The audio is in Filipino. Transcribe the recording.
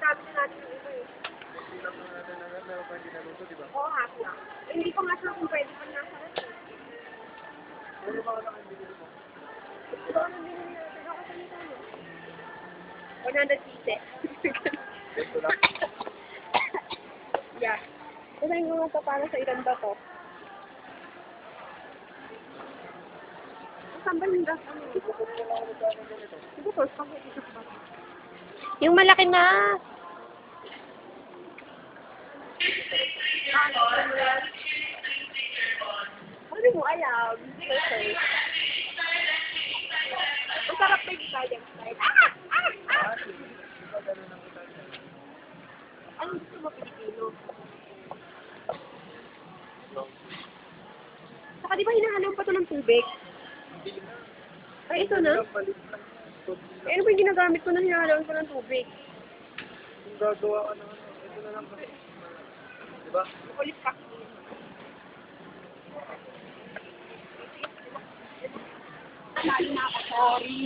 sinabi na natin yung iba eh. Hindi lang natin meron pa hindi naluto, di ba? Oo, half lang. Hindi ko nga sure kung pwede pa nasa rest eh. Ano ba lang ang binili mo? Ito ano binili natin? Ako sa nito ano? 100 pieces. Ito lang. Yeah. Kusahin ko nga ito para sa ilan ba to? Saan ba yung gas? Ano? Bukod mo lang ako sa akin ganito. Ito to, spaghetti sa ba? Yung malaki na. Ano mo alam? Okay. Masarap pa yung Italian style. Ano gusto mo Pilipino? Saka di ba hinahalo pa ito ng tubig? Ay, ito na. Eh, ano ba yung ginagamit ko na hinahalo ko ng tubig? Kung gagawa ka ng ano, ito na lang kasi. Di ba? Ulit ka. Nalo na ako, sorry.